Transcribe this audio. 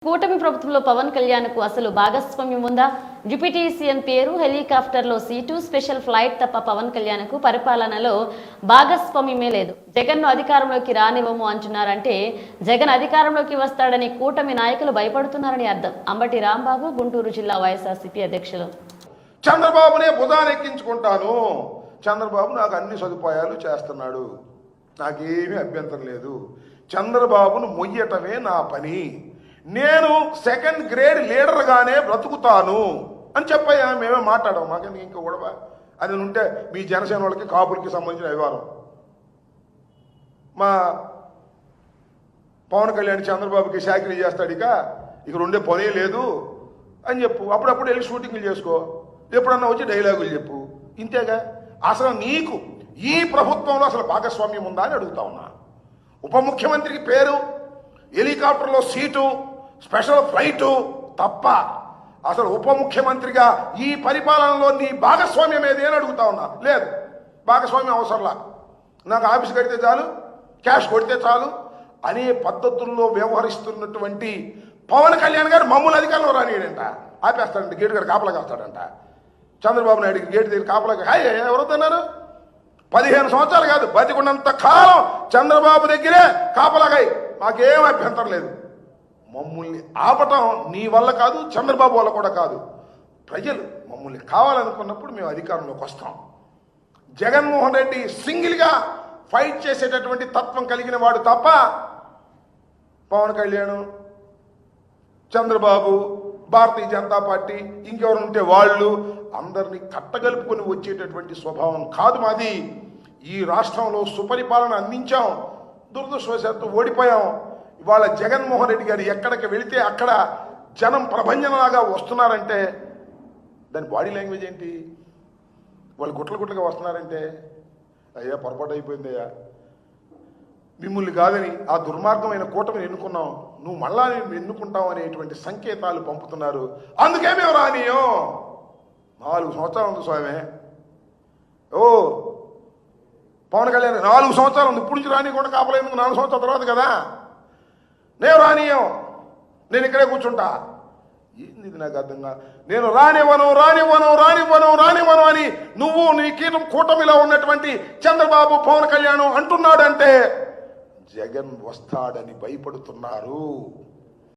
కూటమి ప్రభుత్వంలో పవన్ కళ్యాణ్కు అసలు భాగస్వామ్యం ఉందా? డిప్యూటీ సీఎం పేరు, హెలికాప్టర్లో సీటు, స్పెషల్ ఫ్లైట్ తప్ప పవన్ కళ్యాణ్కు పరిపాలనలో భాగస్వామ్యమే లేదు. జగన్ను అధికారంలోకి రానివ్వము అంటున్నారంటే జగన్ అధికారంలోకి వస్తాడని కూటమి నాయకులు భయపడుతున్నారని అర్థం. అంబటి రాంబాబు, గుంటూరు జిల్లా వైఎస్ఆర్సీపీ అధ్యక్షులు. చంద్రబాబునే భుజానెక్కించుకుంటాను, చంద్రబాబు నాకు అన్ని సదుపాయాలు చేస్తున్నాడు, నాకేమీ అభ్యంతరం లేదు, చంద్రబాబును మొయ్యటమే నా పని, నేను సెకండ్ గ్రేడ్ లీడర్గానే బ్రతుకుతాను అని చెప్పాయా. మేమే మాట్లాడాం, మాకెందుకు ఇంకా గొడవ? అది ఉంటే మీ జనసేన వాళ్ళకి కాపులకి సంబంధించిన వ్యవహారం. మా పవన్ కళ్యాణ్ చంద్రబాబుకి శాఖలు చేస్తాడు, ఇక రెండే పనే లేదు అని చెప్పు. అప్పుడప్పుడు వెళ్ళి షూటింగ్లు చేసుకో, ఎప్పుడన్నా వచ్చి డైలాగులు చెప్పు, ఇంతేగా. అసలు నీకు ఈ ప్రభుత్వంలో అసలు భాగస్వామ్యం ఉందా అని అడుగుతా ఉన్నా. ఉప ముఖ్యమంత్రికి పేరు, హెలికాప్టర్లో సీటు, స్పెషల్ ఫ్లైటు తప్ప అసలు ఉప ముఖ్యమంత్రిగా ఈ పరిపాలనలో నీ భాగస్వామ్యం ఏది అని అడుగుతా ఉన్నా. లేదు, భాగస్వామ్యం అవసరంలా, నాకు ఆఫీస్ కడితే చాలు, క్యాష్ కొడితే చాలు అనే పద్ధతుల్లో వ్యవహరిస్తున్నటువంటి పవన్ కళ్యాణ్ గారు మమ్మల్ని అధికారంలో రానియడంట, ఆపేస్తాడంట, గేటు గారు కాపలా కాస్తాడంట. చంద్రబాబు నాయుడికి గేటు దగ్గర కాపలా హాయ్ ఎవరొద్దన్నారు? 15 సంవత్సరాలు కాదు, బతికున్నంత కాలం చంద్రబాబు దగ్గరే కాపలాగాయి, మాకేం అభ్యంతరం లేదు. మమ్మల్ని ఆపటం నీ వల్ల కాదు, చంద్రబాబు వల్ల కూడా కాదు. ప్రజలు మమ్మల్ని కావాలనుకున్నప్పుడు మేము అధికారంలోకి వస్తాం. జగన్మోహన్ రెడ్డి సింగిల్గా ఫైట్ చేసేటటువంటి తత్వం కలిగిన వాడు తప్ప పవన్ కళ్యాణ్, చంద్రబాబు, భారతీయ జనతా పార్టీ ఇంకెవరు ఉంటే వాళ్ళు అందరినీ కట్టగలుపుకొని వచ్చేటటువంటి స్వభావం కాదు మాది. ఈ రాష్ట్రంలో సుపరిపాలన అందించాం, దురదృష్టవశాత్తు ఓడిపోయాం. ఇవాళ జగన్మోహన్ రెడ్డి గారు ఎక్కడికి వెళితే అక్కడ జనం ప్రభంజనలాగా వస్తున్నారంటే దాని బాడీ లాంగ్వేజ్ ఏంటి? వాళ్ళు గుట్లుగా వస్తున్నారంటే అయ్యా పొరపాటు అయిపోయిందయ్యా, మిమ్మల్ని కాదని ఆ దుర్మార్గమైన కూటమిని ఎన్నుకున్నాం, నువ్వు మళ్ళా నేను ఎన్నుకుంటావు అనేటువంటి సంకేతాలు పంపుతున్నారు. అందుకే మేము రానియం. 4 సంవత్సరాలు ఉంది స్వామి. ఓ పవన్ కళ్యాణ్ 4 సంవత్సరాలు ఉంది, ఇప్పుడు నుంచి రానియకుండా కాపలేందుకు 4 సంవత్సరాల తర్వాత కదా. నేను రానియం, నేను ఇక్కడే కూర్చుంటా. ఏంది ఇది నాకు అర్థం కాదు. నేను రానివ్వను రానివ్వను రానివ్వను రానివ్వను అని నువ్వు నీ కూటమిలో ఉన్నటువంటి చంద్రబాబు, పవన్ కళ్యాణ్ అంటున్నాడంటే జగన్ వస్తాడని భయపడుతున్నారు.